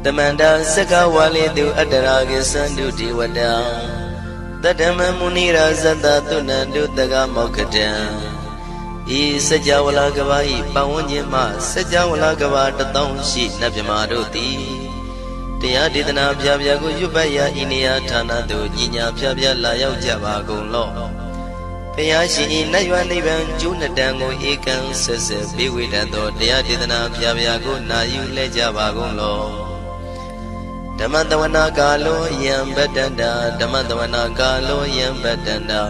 Tamanda Sakawali do Adaragi Sandu Diwada Tadama Munira Zanda Tunandu Daga Mokatan E Sajawala Gavai Pawanyama Sajawala Gavata Townshi Nabimaroti Tia Didana Pyago Yubaya Inia Tana do Jinya Pya Layao Java Golo Payashi Nayaniban Junadango Ekan Sese Biwidando Tia Didana Pyago Nayu Lejava Golo Damandawana Galo Yam Bedanda Damandawana Galo Yam Bedanda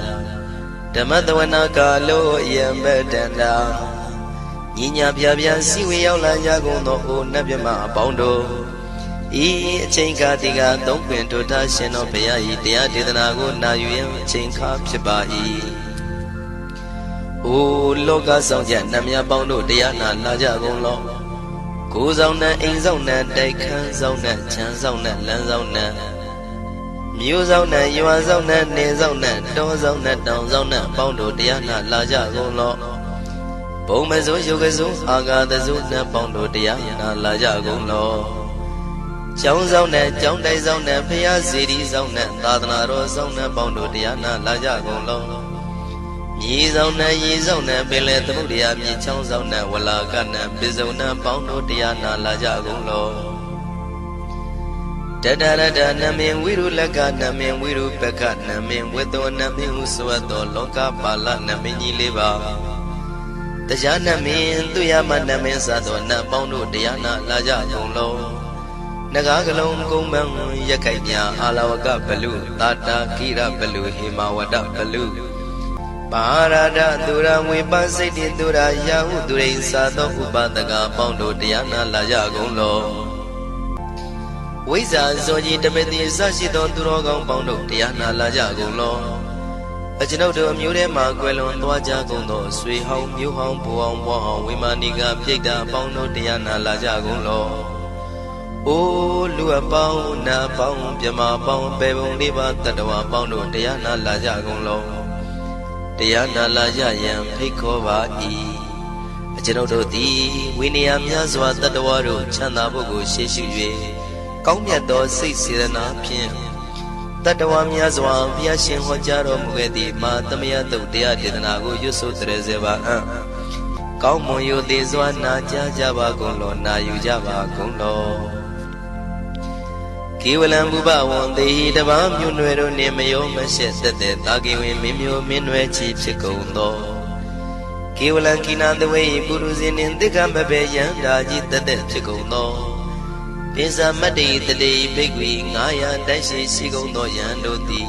Damandawana Galo Yam Bedanda Ninya Pya Siwi Yaula Yagono Nabima Bondo E Chinka Diga don't win to Tashin of Paya, Dia Didanago, Nayu, Chinka Pibai. O Loga Sonja, Namia Bondo, Diana, Laja Golo. Goes on that Inzona, Dekan Zona, Chanzona, Lanzona. Muse on that, you are Zona, Nezona, Dozona, Donzona, Bondo, Diana, Laja Golo. Bomazo, Yogazo, Aga the Zuna, Bondo, Diana, Laja Golo. Jones on that, John Days on that, Pia Cities on that, Tadanaro on that, Bondo Diana, Laja Golo. Yees on that, yees on that, Billet Mudia, Chons on that, Wallagana, Bizona, Bondo Diana, Laja Golo. Dada Namin, Wiru Lagana, Min, Wiru Pecana, Min, with the Namin, Suato, Loka, Pala, Namini Liva. The Jana Min, Tuyama Namin Sadona, Bondo Diana, Laja Golo. Nagagalong Gomang Yakaya, Alawaka Balu, Tata Kira Balu, Himawada Balu. Parada Dura, Wibasiti Dura, Yahu Durain Sado, Ubadaga, Bondo Diana, Laja Golo. Wiza Zoji, the Bedi Sashidon Durogon, Bondo Diana, Laja Golo. A Genoto Murema, Guelon, Dwaja Gondo, Sweet Home, New Home, Puan, Wahon, Wimaniga, Pigda, Bondo Diana, Laja Golo. O Lua Pound, Na Pound, Yama Pound, Bebon Liba, Tadawa Pound, Diana Laja Golo. Diana Laja Yam, Picova E. A Genoto D. Winniam Yazwa, Tadawaru, Chanabogo, Sheshu, Comyato, 6 Sirena, Pim. Tadawam Yazwa, Yashin Hojaro Mugedi, Matamiato, Dia Didanago, Yusu Trezeva. Kaumo Yu Dizwana, Java Golo, Nayu Java Golo. Kiwalam Buba won the heat of Amuno Nemayo Mashet that the Dagi Mimio Minwe Chief Chicondo. Kiwalan Kina the way Buruzin in the Gambabe Yandaji the dead Chicondo. Pisa Madi the day big wing, Aya Dashi Sigondo Yandoti.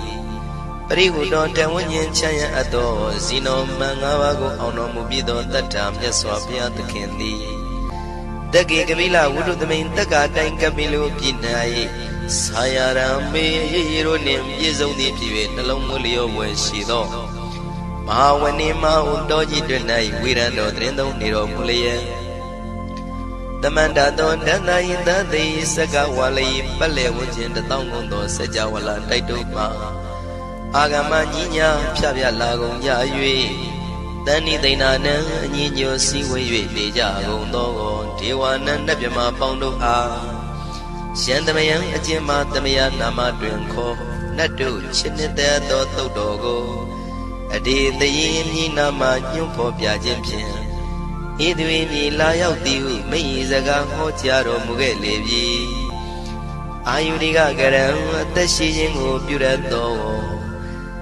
Parihu don't tell when yin Chaya Ado, Zino Mangawago Ono Mubido that time just swap the candy. The Gigavilla would do the main Taga Tankamilo Pinai. Sayarambe Yeronim Yezoni Pivet, along Mulio when she do. Mawanima Undoji Denai, Wirando, Trendo Niro Mulia. The Mandadon Dana in the day Sagawali, Pale, which in the Tongondo, Sajawala, Taituma. Agamania, Pavia Lago, Yayue. Dani Dana, Nino Siwe, Deja, Gondo, Tiwana, Nabima, Bondo A. Shandamayan, Ajima, Damia, Nama, Drinko, Nadu, Chinita, Dogo. A day the yin Nama, Yumpo, Piajimpian. Idwini, Layao, Diu, Meizaga, Hotiaro, Mugelevi. Ayudiga Garam, the Shijin, Burado.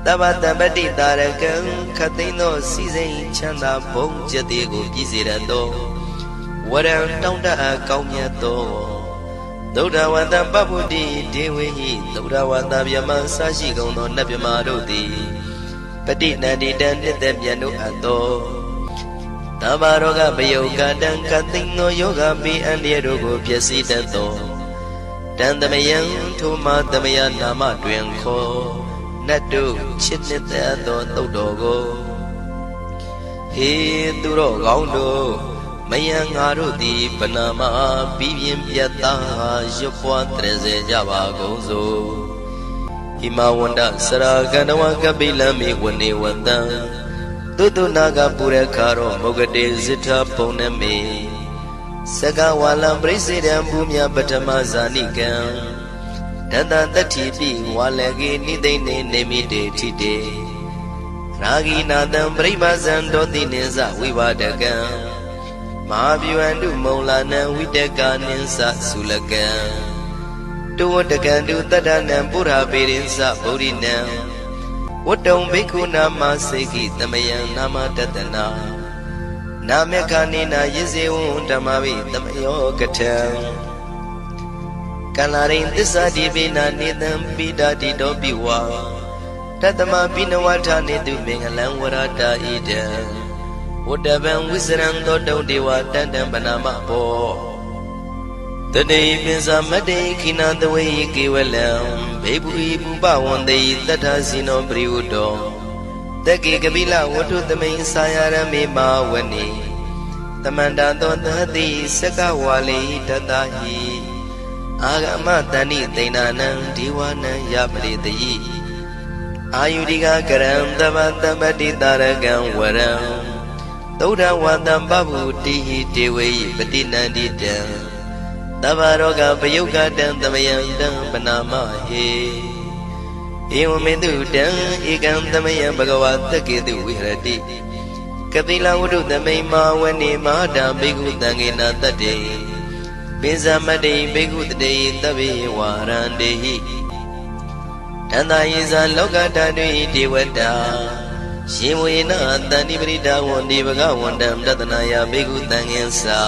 Tabata Bati Darakan, Catino, Season, Chanda, Bonja, Diego, Gizirado. What a down the Acaumiato. Doda Wanda Babudi, Dewi, Doda Wanda Yaman Sashi Gono Nabimarodi. Petit Nadi Dan did them Yanu Ado. Tabaroga Bayoga Dan Katino Yoga Be and Yerogo Piasi Dato. Dan the Mayan Tuma Damayan Nama Dwenko. Nadu Chitnit Dodogo. He Duro Gaundo. Mayang Arudi Panama Bibian Piata Jopua Treze Java Gozo Himawanda Saraganawa Kabila me when they went down Dudu Naga Pura Karo Mogade Zita Poneme Saka walam president bumya patama zanikam Dada tati pi walagi nidene nemide tide Ragi nadam pribazan doti neza wivadagam Mahavyuandu maulana widaka ninsa sulagam Tuwadagandu tadanam pura pirinsa bodhinam Wadong bhikkhu nama seki tamayam nama tatana Namyakanina yizewun dhammavi tamayo gatam Kalarin tisa dibina nidam bidati dobiwa Tatama binawata nidu mengalang warata idam Udabang wisarang dodong dewa tandang banama po Tadai pinsa madai kina dawai kiwalam Bebu ibu bawandai tata sino priudo Taki kabila watu tamay sayarami mawani Tamanda dodhati saka wali tatahi Agama tani tainanang diwanang yapritayi Ayudika karam tabatabati taragang waram Tauda wadam babu tihi dewayi patinandidam Tabaroga payukadam tamayang dam panamahe Ewamedu dam ikam tamayang bhagavata kedu vihrati Kapila wudu tamay mawani mahadam bhikkhu tangena tate Pinsamade bhikkhu tate tabi warandehi Tanda yisa lokata dui devata Shivena tani brida wandi bhagavandam tatanaya bhikkhu tangensa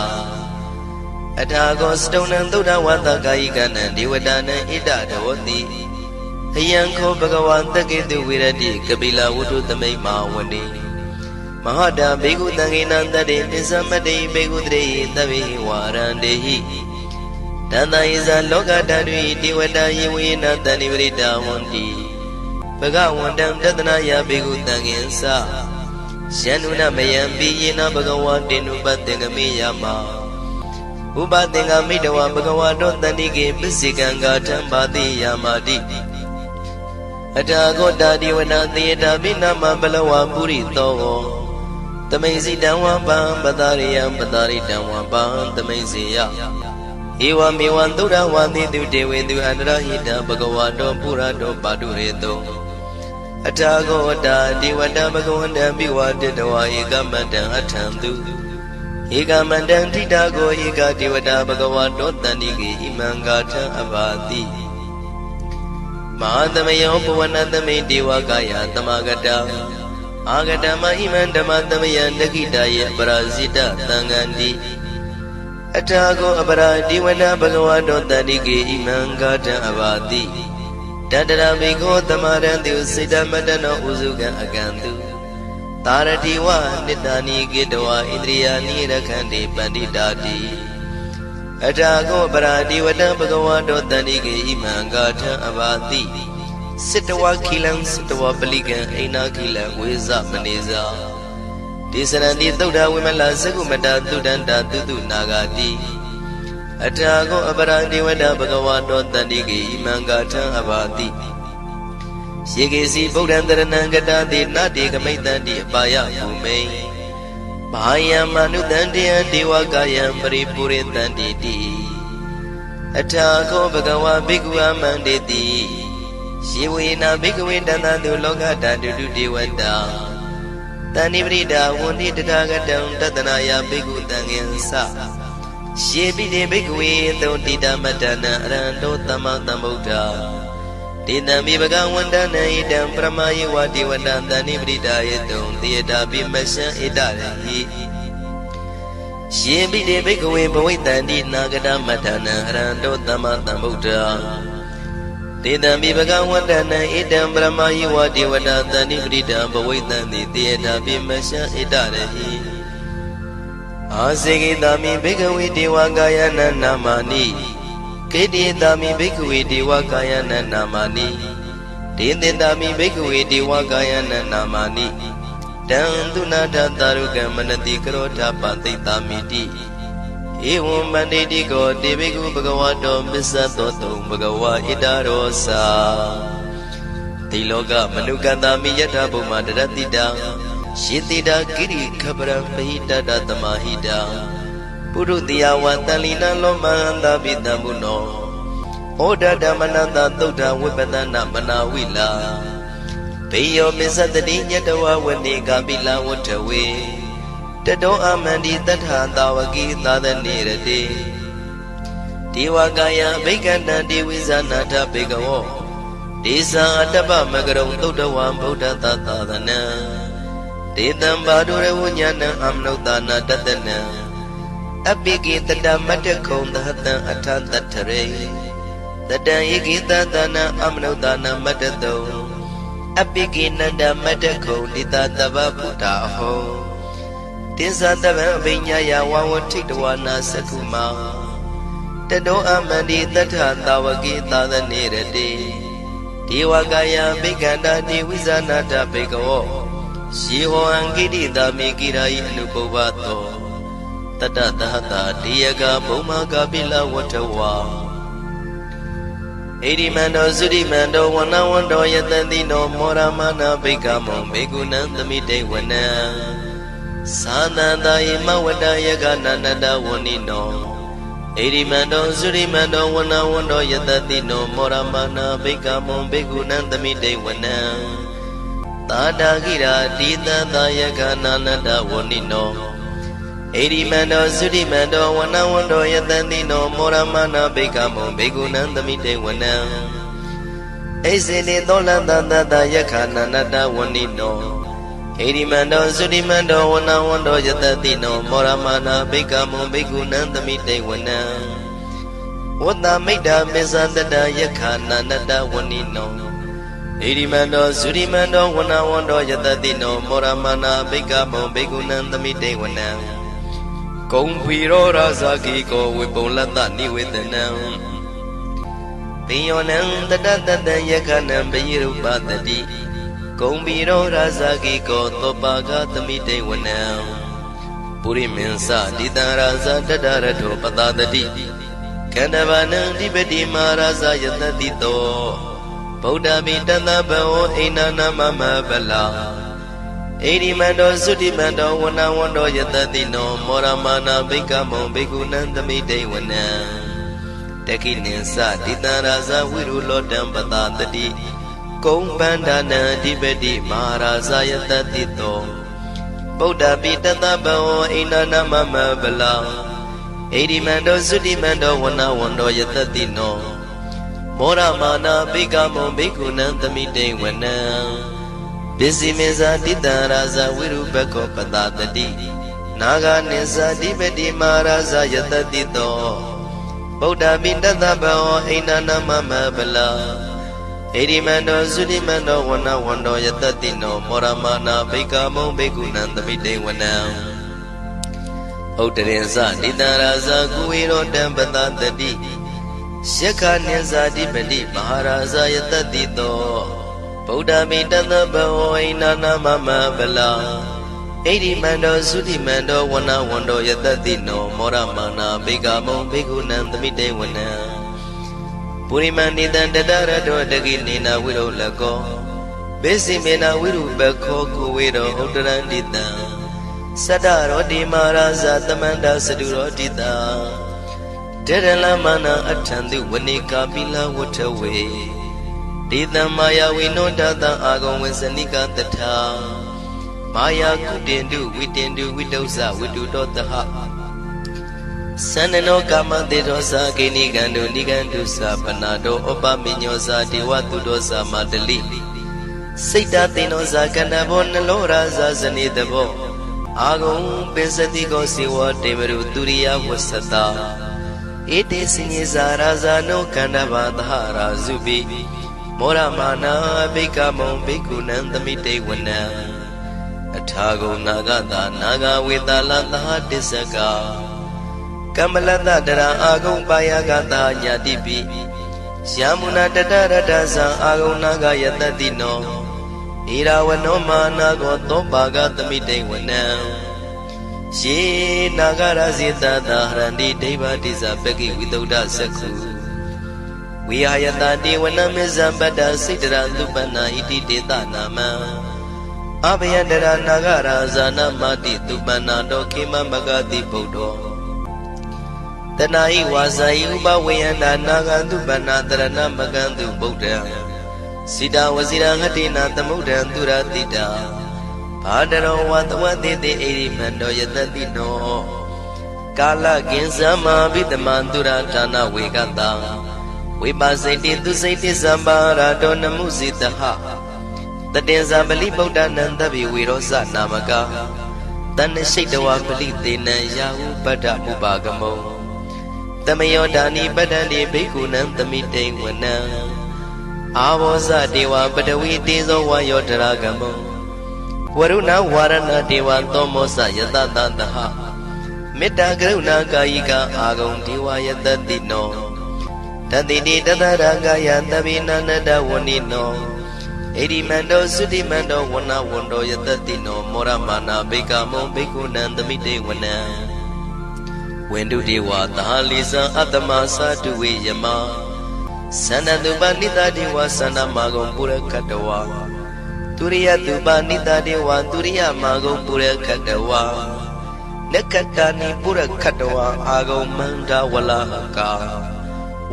Atago stonan tuda wata kaikana devadana ida dawati Hayanko bhagavanta ketu virati kapila wudu tamay mawani Mahada bhikkhu tangena tate pinsamade bhikkhu tate tabi warandehi Tanda yisa lokata dui devata yivena tani brida wandi Bhagavandam tatanaya bhikkhu tangensa Shanuna mayambi yena bhagavantinu patengamiyama Upatenga midawa bhagavato tanike pisikanga tambati yamati Atago dadiwana theta binama balawa purito Tamaisi damwa pam patariyam pataritamwa pam tamaisiya Ewa mewan dura wandi tu dewe tu anrahita bhagavato purato padureto Atago dadiwata bhagavanda biwaditawa ekamandang atantu Ekamandang titago eka devata bhagavato tanike imangata abati Mahadamayo pavanatame devakaya tamagata Agatama imandamatamaya nakitaya parasita tangandi Atago apara devata bhagavato tanike imangata abati Tadara bhikkhu tamarantu siddhamatana usuka akantu Taratiwa nidani gidwa indriyani rakhandi panditati Atago paradi vada bhagavato tanike imangata abati Sittawa kilang sittawa palikan aina kilang weza maneza Disarandi tuda wimala sagumata tudanda tutu nagati Atago paradi vada bhagavato tanike imangata abati Shikesi Bodhandaranangata de Nadi Kamaitandi Abaya Bhume Bhaya Manudandiya Devakayam Paripurintanditi Atago Bhagava Bhikkhu Amanditi Shivena Bhikkhu Danadu Lokata Dudu Devata Tanibrida Wundi Tatagatam Tatanaya Bhikkhu Tangensa Shibide Bhikkhu Dondita Matana Arando Tamatambuddha Tidami bhagavandana idam pramayi vati vadantani vridayatum Tiyata bhimasya idarahi Shibide bhikkhave bhavitandi nagata matana Arando tamatam buddha Tidami bhagavandana idam pramayi vati vadantani vridam bhavitandi Tiyata bhimasya idarahi Asigitami bhikkhave devakayana namani Kedi dami bhikkhu devakayana namani Dindindami bhikkhu devakayana namani Dandunata taruka manati karota pantitamiti Evam banditi ko devikhu bhagavato misatoto bhagava idarosa Tiloka manukandami yatha bhuma daratita Shitida giri khabara mahita datamahita ပုရုတိယဝတန်လီနလောမန္တာပိတံဘုနောဩဒဓမ္မနတသုဒ္ဓဝိပဒနာမနာဝိလာဘေယောမစ္ဆတတိညတဝဝနေကပိလဝတ္ထဝေတတောအမန္တိတထသာဝကိသာသနေရတိဒေဝကာယဘိက္ခဏံဒေဝိဇာနာထဘေကဝောဒေဇာအတ္တပမကရုံသုဒ္ဓဝံဗုဒ္ဓသာသနံဒေတံဘာဒုရဝဉာဏံအမနုဿာနာတတနံအပိကိတတမတ္တခုံသဟတံအထတတ္ထရေတတံဧကိတသနံအမနုဿာနာမတ္တတုံအပိကိနန္ဒမတ္တခုံတိတတဗ္ဗဗုဒ္ဓဟောတိသတဗံအဘိညာယဝဝထိတဝနာသက္ခုမာတတောအမန္တိတထသာဝကိသာသနေရတိဒေဝကာယဘိက္ခန္တာဒေဝိဇာနာတဘေကဝောယေဟောအံကိတိတာမေကိရာယအနုပုဗ္ဗသောတတသဟတာတေယကဘုံမကပိလဝတ္ထဝါဣရိမန္တောသုရိမန္တောဝနဝန္တောယတတိနောမောရမနာဘိက္ခမောဘေကုဏံသမိတေဝနံသာသန္တာယမဝတ္တယကနာနတဝဏိနောဣရိမန္တောသုရိမန္တောဝနဝန္တောယတတိနောမောရမနာဘိက္ခမောဘေကုဏံသမိတေဝနံသာတာကိရာတိတသာယကနာနတဝဏိနောဣရိမန္တောသုရိမန္တောဝနဝန္တောယတတိနောမောရမနာဘိက္ခမောဘေကုဏံသမိတေဝနံဣစေတိသောလတသတယခာနန္တဝဏိနောဣရိမန္တောသုရိမန္တောဝနဝန္တောယတတိနောမောရမနာဘိက္ခမောဘေကုဏံသမိတေဝနံဝတ္တမိတ္တာပိသတတယခာနန္တဝဏိနောဣရိမန္တောသုရိမန္တောဝနဝန္တောယတတိနောမောရမနာဘိက္ခမောဘေကုဏံသမိတေဝနံကုံဖီရောရာဇာကိကောဝေပုံလတ္တနိဝေဒနံပိယောနံတတတတံယခနံပိရုပတတိကုံဖီရောရာဇာကိကောသောပါကသမိတေဝနံပုရိမင်းစတိတံရာဇာတတရထောပတတတိခန္ဓဘာနံဓိပတိမာရာဇာယတတိတောဗုဒ္ဓပိတသဗ္ဗောအိနာနာမမဗလာဣရိမန္တောသုတိမန္တောဝနဝန္တောယတတိနောမောရမနာဘိက္ခမောဘေကုဏံသမိတေဝနံတခိနိသတိတံရာဇဝိရုလောတံပတတတိကုံပန္ဒနာအဓိပတိမဟာရာဇယတတိတောဗုဒ္ဓပိတသဗ္ဗောအိနာနာမမဗလာဣရိမန္တောသုတိမန္တောဝနဝန္တောယတတိနောမောရမနာဘိက္ခမောဘေကုဏံသမိတေဝနံပစ္စည်းမေဇာတိတံရာဇဝိရုပကောပတတတိနာဂနိသတိပတိမဟာရာဇယတတိတောဗုဒ္ဓပိတသဗ္ဗောအိနာနာမမဗလာဣရိမန္တောသုတိမန္တောဝနဝန္တောယတတိနောမောရမနာဘိက္ခမောဘေကုဏံသမိတေဝနံဥတ္တရင်စတိတံရာဇကုဝေရောတံပတတတိယက္ခနိသတိပတိမဟာရာဇယတတိတောဗုဒ္ဓမိတသဗ္ဗောအိနာနာမမဗလာဣရိမန္တောသုတိမန္တောဝနဝန္တောယတတိနောမောရမနာဘိက္ခမောဘေကုဏံသမိတေဝနံပုရိမန္တိတံတတရတောတကိနေနာဝိရောလကောဘေစီမေနာဝိရုပခောကုဝေရောဥတ္တရန္တိတံသတ္တရောတိမဟာရာဇသမန္တသတုရောတိတံတေရလမနာအထံတုဝနေကာပိလဝတ္ထဝေဒေသမာယဝိနောတတံအာဂံဝေစနိကတထာမာယာကုတင်တုဝိတင်တုဝိတုဇဝိတုတောတဟသန္နနောကာမတေတောသာကိနိကံတုနိကံတုသာပနာတောဩပမိညောသာဒေဝတုတောသာမတလိစိတ်တသေနောသာကန္နဘောနလောရာဇာဇနေတဘောအာဂံပိစတိကောစေဝတေဝရုတုရိယဝသတာဧတေစိညေဇာရာဇာနောကန္နဘာသဟရာဇုပိမောရမနာဘိက္ခမောဘိက္ခုနံသမိတေဝနံအထာဂုံနာဂတာနာဂဝေတာလသဟတစ္စကကမ္မလတတရာအာဂုံပါယကတာညာတိပိယမုနာတတရတသံအာဂုံနာဂယတတိနောဣရာဝနောမာနာကောသောပါကသမိတေဝနံယေနာဂရဇိတတဟရန္တိဒိဗ္ဗတိဇပကိဝိသုဒ္ဓသက္ခုဝိဟာယတတေဝနမေဇံပတ္တစိတရသုပနာဣတိတေတနာမံအဘယန္တရာနာဂရာဇာနမတိသုပနာတောခေမမဂတိဗုဒ္ဓော တနာဤဝါစာဤဥပဝေယန္တာနာဂန္တုပနာတရဏမကန္တုဗုဒ္ဓံစိတာဝစီရဟတိနာသမုဒ္ဒံသူရတိတာဘာတရောဝသဝတိတိဣရိမန္တောယတတိနောကာလကင်္စမဘိတမန္တုရဒါနဝေကတံဝိပါစိတိသူစိတိသမ္ပါရာတောနမှုစီတဟတတင်္ဇာပလိဗုဒ္ဓနံတဗိဝေရောဇနာမကတဏ္ဍရှိတဝါပလိသေနံယာဟုပတ္တမုပါကမောတမယောဒာနိပတ္တန္တိဘိက္ခုနံသမိတိဝနံအာဘောဇဒေဝပတဝီတေဇောဝါယောတရာကမောဝရုဏဝါရဏဒေဝသောမောဇယတတတဟမေတ္တာကရုဏာကာယိကအာဂုံဒေဝယတတိနောတတိတိတတရကာယသဗ္ဗိနန္တဝဏိနောဣရိမန္တောသုတိမန္တောဝနဝန္တောယတတိနောမောရမာနာဘေကမောဘေကုဏံသမိတေဝနံဝန္တုဒေဝသာလိဇံအတ္တမသတုဝေယမသန္တတုပနိတဒေဝသန္တမာဂုံပုရခတဝါသူရိယတုပနိတဒေဝသူရိယမာဂုံပုရခတဝါနက္ခတာနိပုရခတဝါအာဂုံမန္တဝလဟကာ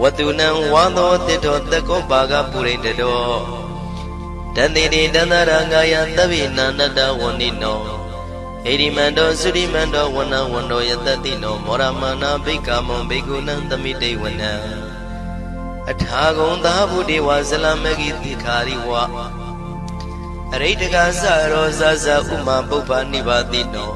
ဝတုနံဝါသောတိတောတကောဘာဂပုရိတတောတန္တိတိတန္တရငါယသဗ္ဗိနန္တဝဏိနောဣရိမန္တောသုရိမန္တောဝနဝန္တောယတတိနောမောရမာနာဘိက္ခမောဘိက္ခုနံသမိတေဝနံအထာဂုံသာဗုဒေဝဇလမဂိတိခာရိဝအရိတကသရောဇဇဥမာပုပ္ပနိဗ္ဗာတိနော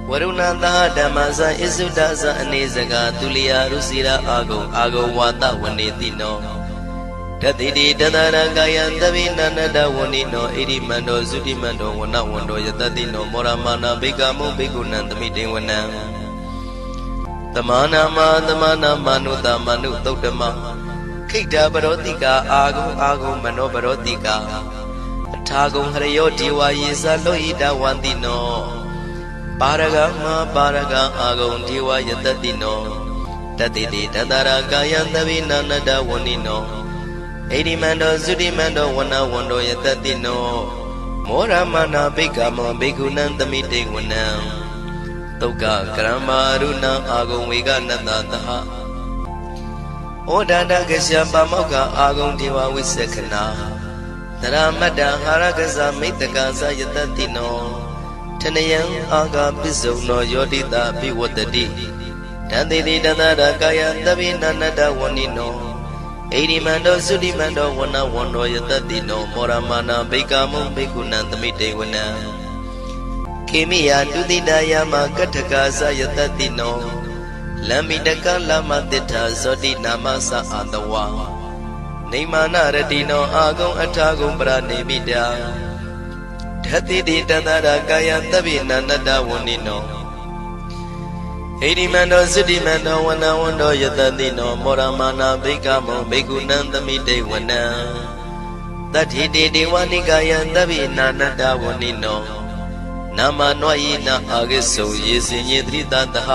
ဝရုဏသာဓမ္မဇဣစုဒဇအနေစကာသူလျာရုစီရာအာဂုံဝါတဝနေတိနောတတိတိတတရကာယသဗ္ဗိနန္တဝဏိနောဣရိမန္တောသုတိမန္တောဝနဝန္တောယတတိနောမောရမာနာဘိက္ခမောဘိက္ခုနံသမိတေဝနံသမာနာမနုတမနုသုတ်တမခိတ္တပရောတိကာအာဂုံမနောပရောတိကာအထာဂုံဟရယောဒေဝယေဇလောဟိတဝန္တိနောပါရဂမပါရဂအာဂုံဒေဝယတတိနောတတိတိတတရကာယသဗ္ဗိနန္တဝဏိနောဣရိမန္တောသုတိမန္တောဝနဝန္တောယတတိနောမောရမနာဘိက္ခမောဘိက္ခုနံသမိတေဝနံသုက္ကကရမရုဏအာဂုံဝေကနတသဟဩဒါတကရှပမောက္ခအာဂုံဒေဝဝိသက္ခနာသရမတ္တဟာရကဇမိတ္တကသယတတိနောထနယံအာဂပစ္စုံနောယောတိတာပိဝတ္တိတန္တိတိတန္တရကာယသဗ္ဗိနန္တဝဏိနောဣရိမန္တောသုတိမန္တောဝနဝန္တောယတတိနောမောရမာနာဘိက္ခမောဘိက္ခုနံသမိတေဝနံခေမိယတုတိတယမကထကာသယတတိနောလမ္မိတကလမတိထာဇောတိနာမသအာတဝါနေမာနရတိနောအာဂုံအထာဂုံပရနေမိတာဓတိတိတတရကာယသဗ္ဗိနန္တဝဏိနောဣရိမန္တောသုတိမန္တောဝနဝန္တောယတတိနောမောရမာနာဘိက္ခမောဘိက္ခုနံသမိတေဝနံတတိတိဒေဝနိကာယသဗ္ဗိနန္တဝဏိနောနာမနွာယိနအာဂိစုံယေစင်ယေတိတတဟ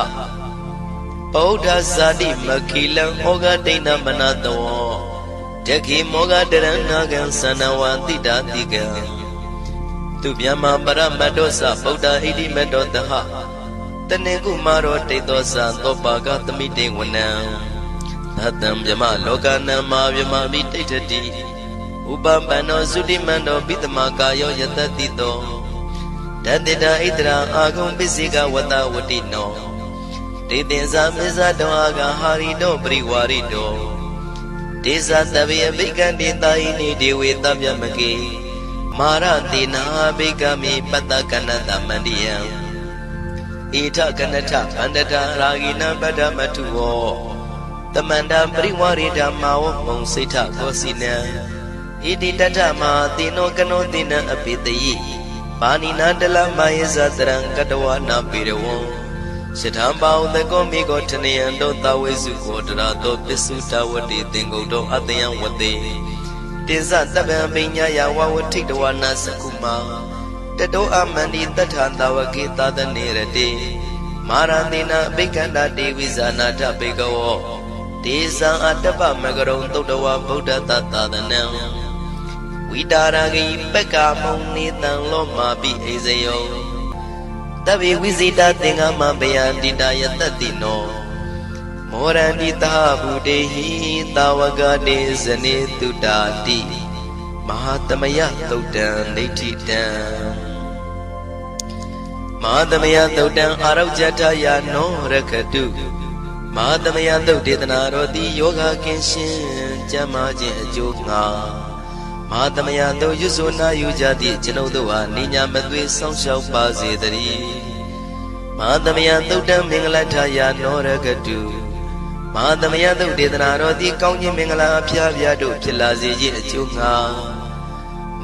ဗုဒ္ဓဇာတိမခိလံဩဃဒိဏမနတောတခိမောဃတရဏကံသနဝတိတာတိကံသူမြမပရမတ္တောသဗုဒ္ဓဣတိမတ္တောတဟတနေကုမာရောတေသောသသောပါကသမိတေဝနံသတံမြမလောကနံမာမြမမိတိဋ္ဌတိဥပပန္နောသုတိမန္တောပိတမကာယောယတတိတောတတေတဣတရာအာဂုံပစ္စေကဝတဝတိနောဒေသင်္ဇာမေဇတောအာဂဟာရိတောပရိဝါရိတောဒေဇတဗေအဘိကံတေတာယိနိဒေဝေတဗျမကေမာရတေနာဘိကမိပတ္တကနတမန္တိယံဣထကနထဗန္တတာရာဂိနပတ္တမထုဝောတမန္တပရိဝါရိဓမ္မာဝမုံစိဋ္ဌကောစီနံဣတိတထမသေနောကနောသေနအပိတယိပါဏိနာတလမယေဇတရံကတဝနာပိရဝံရှထံပေါသကောမိကောထနယံတောသဝေစုခောတရာတောပစ္စုတဝတိသင်္ကုတ်တောအတယံဝတေတိဇတဗံပိညာယဝဝထိတဝနာသကုမာတတောအမန္တိတထံတဝကေသဒနေရတေမာရန္တိနာအဘိကန္တာတေဝိဇာနာထဘေကဝောဒေဇံအတ္တပမကရုံသုတ္တဝဗုဒ္ဓတသာသနံဝိတာရဂိပက္ခမုံနေတံလောမာပိအိဇယောတဗေဝိဇိတာသင်္ဃမဘယန္တိတာယတတိနော မောရဏိတာဗုဒေဟိတာဝကတေဇနေတုတာတိမဟာသမယသုတ်တံဒိဋ္ဌိတံမဟာသမယသုတ်တံအာရောဇထယာနောရခတုမဟာသမယသုတ်ဒေသနာတော်သည်ယောဂကင်းရှင်းကျမ်းမာခြင်းအကျိုးငှာမဟာသမယသုတ်ရွတ်ဆိုနာယူကြသည့်ကျွန်ုပ်တို့ဟာနိညာမသွေဆောင်းလျှောက်ပါစေတည်းမဟာသမယသုတ်တံမင်္ဂလထယာနောရခတုမဟာသမယသုတ်ဒေသနာတော်သည်ကောင်းခြင်းမင်္ဂလာအဖျားဖျားတို့ဖြစ်လာစေခြင်းအကျိုးငှာ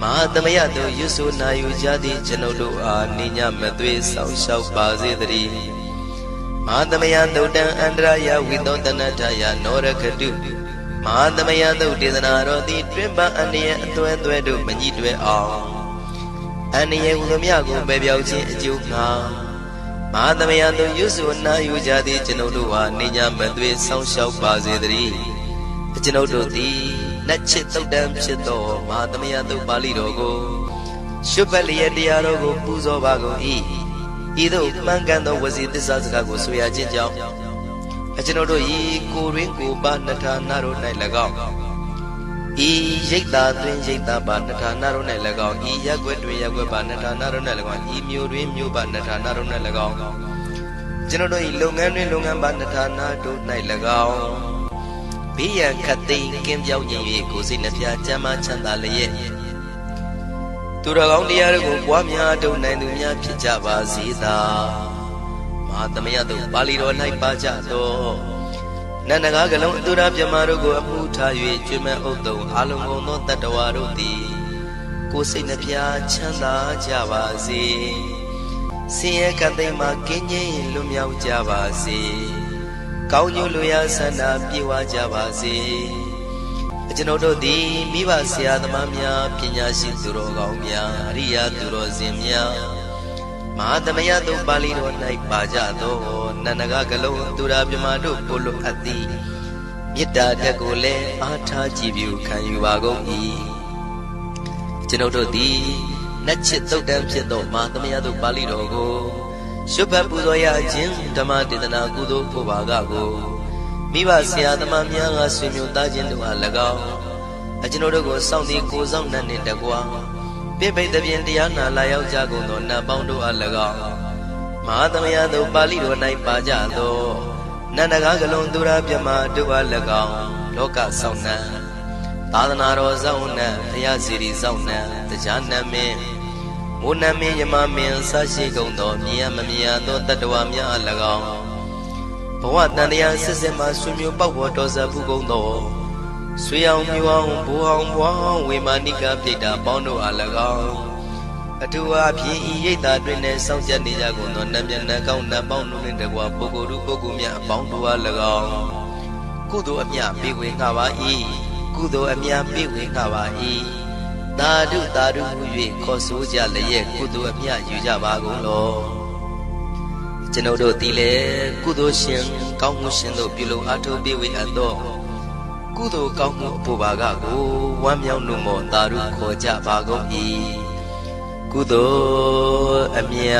မဟာသမယသုတ်ရွတ်ဆိုနာယူကြသည့်ကျွန်ုပ်တို့အားနိညာမသွေဆောင်းလျှောက်ပါစေတည်းမဟာသမယသုတ်တံအန္တရာယဝိသောတနထယာနောရခတုမဟာသမယသုတ်ဒေသနာတော်သည်တွင်ပန်းအန္တရာယ်အသွဲသွဲတို့မညှိတွဲအောင်အန္တရာယ်ဟူသည်များကိုပယ်ပြောက်ခြင်းအကျိုးငှာမဟာသမယသုတ်ရွတ်ဆိုနာယူကြသည့်ကျွန်ုပ်တို့အားနိညာမသွေဆောင်းလျှောက်ပါစေတည်းကျွန်ုပ်တို့သည်နတ်ချစ်သုတ်တံဖြစ်သောမဟာသမယသုတ်ပါဠိတော်ကိုရှုပ်ပတ်လျက်တရားတော်ကိုပူဇော်ပါကုန်၏ဤသို့မှန်ကန်သောဝစီသစ္စာစကားကိုဆိုရခြင်းကြောင့်ကျွန်ုပ်တို့ဤကိုရင်းကိုပါနထာနာတို့၌၎င်းဤရိတ်တာတွင်ရိတ်တာပါနထာနာတို့၌၎င်းဤရက်ွက်တွင်ရက်ွက်ပါနထာနာတို့၌၎င်းဤမျိုးတွင်မျိုးပါနထာနာတို့၌၎င်းကျွန်ုပ်တို့ဤလုပ်ငန်းတွင်လုပ်ငန်းပါနထာနာတို့၌၎င်းဘေးရန်ခတ်သိမ်းကင်းပြောင်းခြင်း၍ကိုယ်စိတ်နှပြချမ်းသာချမ်းသာလျက်သူတော်ကောင်းတရားတို့ကိုပွားများထုတ်နိုင်သူများဖြစ်ကြပါစေသာမဟာသမယသုတ်ပါဠိတော်၌ပါကြသောနန္ဒကားကလုံးအတုရပြမတို့ကိုအမှုထား၍ကျွမ်းမဲ့ဥဒ္ဒုံအလုံးစုံသောတတ္တဝါတို့သည်ကိုယ်စိတ်နှပြချမ်းသာကြပါစေဆင်းရဲကသိမ်းမှကင်းငြိမ်းလွတ်မြောက်ကြပါစေကောင်းကျိုးလိုရာဆန္ဒပြေဝကြပါစေကျွန်ုပ်တို့သည်မိဘဆရာသမားများပညာရှိသူတော်ကောင်းများအရိယာသူတော်စင်များမဟာသမယသုတ်ပါဠိတော်၌ပါကြသောနန္ဒကကလုံးသူရာပြမတို့ကိုလိုအပ်သည်မေတ္တာတက်ကိုလည်းအားထားကြည်ပြုခံယူပါကုန်၏ကျွန်ုပ်တို့သည်နတ်ချစ်သုတ်တံဖြစ်သောမဟာသမယသုတ်ပါဠိတော်ကိုရှုပ်ပတ်ပူဇော်ရခြင်းဓမ္မဒေသနာကုသိုလ်ဖို့ပါကကိုမိဘဆရာသမားများကဆွေမျိုးသားချင်းတို့အား၎င်းကျွန်ုပ်တို့ကိုစောင့်တည်ကိုစောင့်နှံ့နှင့်တကွာပြိပိတ်သဖြင့်တရားနာလာရောက်ကြကုန်သောနတ်ပေါင်းတို့အား၎င်းမဟာသမယသုတ်ပါဠိတော်၌ပါကြသောနန္ဒကားကလုံးသူရပြမတို့အား၎င်းလောကဆောင်နှံသာသနာတော်ဆောင်နှံဘုရားစီရီဆောင်နှံတရားနတ်မင်းမိုးနတ်မင်းယမမင်းဆရှိကုန်သောမြင်ရမမြင်ရသောတတ္တဝါများအား၎င်းဘဝတန်တရားစစ်စစ်မှဆွေမျိုးပေါက်ပေါ်တော်စပ်ဘူးကုန်သောဆွေအောင်မျိုးအောင်ဘူအောင်ဘွားဝေမာနိကပြိတ္တာပေါင်းတို့အား၎င်းအထူးအားဖြင့်ဤရိတ်တာတွင်နဲ့စောင့်ကြနေကြကုန်သောနတ်မြတ်နတ်ကောင်းနတ်ပေါင်းတို့နှင့်တကွာပုဂ္ဂိုလ်တို့ပုဂ္ဂိုလ်များအပေါင်းတို့အား၎င်းကုသိုလ်အမြပေးဝေငှပါ၏ကုသိုလ်အမြပေးဝေငှပါ၏သာဓုသာဓုဟု၍ခေါ်ဆိုကြလျက်ကုသိုလ်အမြယူကြပါကုန်လောကျွန်ုပ်တို့သည်လည်းကုသိုလ်ရှင်ကောင်းမှုရှင်တို့ပြုလုပ်အားထုတ်ပေးဝေအပ်သောကုသိုလ်ကောင်းမှုအဖို့ပါကကိုဝမ်းမြောက်နှုတ်မောသာဓုခေါ်ကြပါကုန်၏ကုသိုလ်အမြ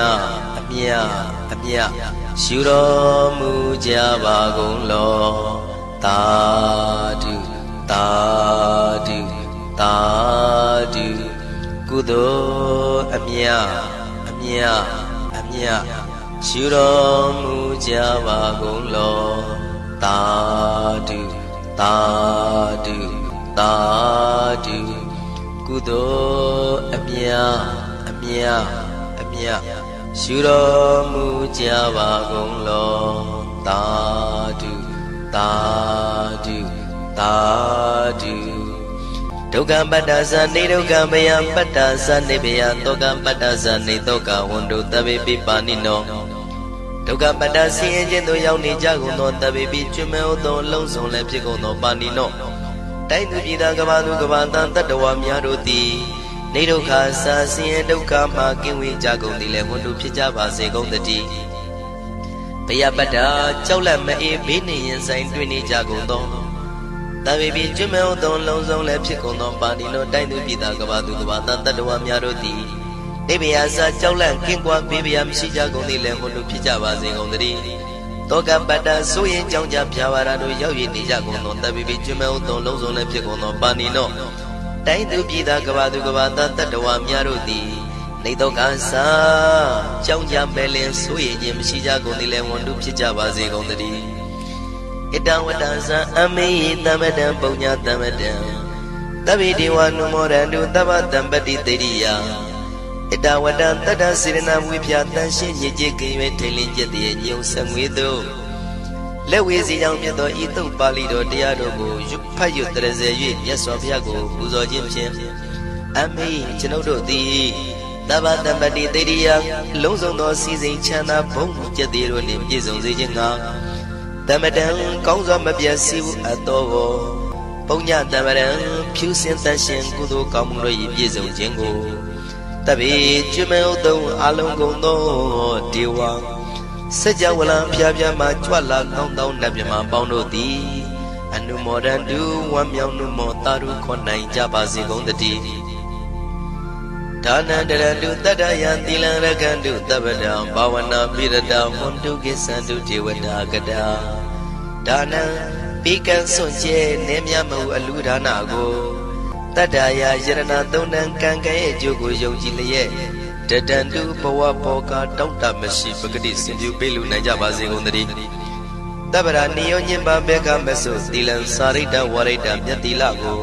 ရှုတော်မူကြပါကုန်လောသာဓုသာဓုသာဓုကုသိုလ်အမြရှုတော်မူကြပါကုန်လောသာဓုသာဓုသာဓုကုသိုလ်အမြရှုတော်မူကြပါကုန်လောသာဓုသာဓုသာဓုဒုက္ခပတ္တဇာနေဒုက္ခမယပတ္တဇာနေဘယသောကပတ္တဇာနေသောကဝန္တုတဗေပိပါဏိနောဒုက္ခပတ္တဆင်းရဲခြင်းသို့ရောက်နေကြကုန်သောတဗေပိကျွမဲသောအလုံးစုံလည်းဖြစ်ကုန်သောပါဏိနောတိုင်းသူပြည်သားကဘာသူကဘာတန်တတ္တဝါများတို့သည်နေဒုက္ခစာဆင်းရဲဒုက္ခမှကင်းဝေးကြကုန်သည်လည်းဝန္တုဖြစ်ကြပါစေကုန်သတည်းဘယပတ္တကြောက်လန့်မအေးဘေးနေရင်ဆိုင်တွေ့နေကြကုန်သောတဗေပိကျွမဲသောအလုံးစုံလည်းဖြစ်ကုန်သောပါဏိနောတိုင်းသူပြည်သားကဘာသူကဘာတန်တတ္တဝါများတို့သည်အိဗေယစာကြောက်လန့်ကင်းကွာဘေးဗျာမရှိကြကုန်သည်လည်းဝန္တုဖြစ်ကြပါစေကုန်သတည်း တောကပတ္တဆိုရင်ကြောင့်ကြပြာပါရတို့ရောက်ရည်နေကြကုန်သောတပ်ပိကျွမဲဥသောလုံးစုံလည်းဖြစ်ကုန်သောပါဏိနောတိုင်းသူပြည်သားကဘာသူကဘာသားတတ္တဝါများတို့သည်နေတော့ကစားကြောင့်ကြပဲလင်ဆိုရင်ခြင်းမရှိကြကုန်သည်လည်းဝန်တုဖြစ်ကြပါစေကုန်သတည်းဣတံဝတ္တဇံအမေယတမတံပုံညာတမတံတဗိဒေဝနုမောရန္တုတဗ္ဗတံပတိတေရိယဣတဝတ္တတတ္တစေရနာဝိဖြာတန်ရှင်းညစ်ကြေးကင်၍ထိန်လင်းကျက်တည်းညုံဆက်ငွေသို့လက်ဝေစီကြောင့်ဖြစ်သောဤတုတ်ပါဠိတော်တရားတော်ကိုဖတ်ရွတ်တရစေ၍မြတ်စွာဘုရားကိုပူဇော်ခြင်းဖြင့်အမေကျွန်ုပ်တို့သည်တဗ္ဗတံပတိတေရိယလုံးစုံသောစီစဉ်ချမ်းသာဘုံကျက်တည်းတို့နှင့်ပြည့်စုံစေခြင်းငှာတမတံကောင်းစွာမပြတ်စည်းအပ်သောပုံညတမရံဖြူစင်တန်ရှင်ကုသိုလ်ကောင်းမှုတို့၏ပြည့်စုံခြင်းကိုတပိကျွမဲဥသုံးအလုံးကုန်သောဒေဝစัจ java လံဖျားဖျားမှကြွလာကောင်းသောနတ်မြမပေါင်းတို့သည်အနုမောဒန္တုဝမ်းမြောက်နုမောတာရုခွန်နိုင်ကြပါစေကုန်တည်းဒါနန္တရတုတတ္တယံသီလံရကန္တုတပ္ပဒံဘာဝနာပိရတံဟွန်တုကိသန္တုဒေဝတာကတာဒါနံပိကံစွန့်ကျဲနေမြမဟုအလူဒါနကိုတတ္တယာယရဏသုံးတန်ကံကဲ့ရဲ့အကျိုးကိုယုံကြည်လျက်တတန္တုဘဝဘောကတောင့်တမရှိပဂတိစင်ပြုပေးလူနိုင်ကြပါစေကုန်သတည်းတပ္ပရာနိယောညင်ပါဘေကမဆုသီလံစာရိတဝရိတမြတ်တိလကို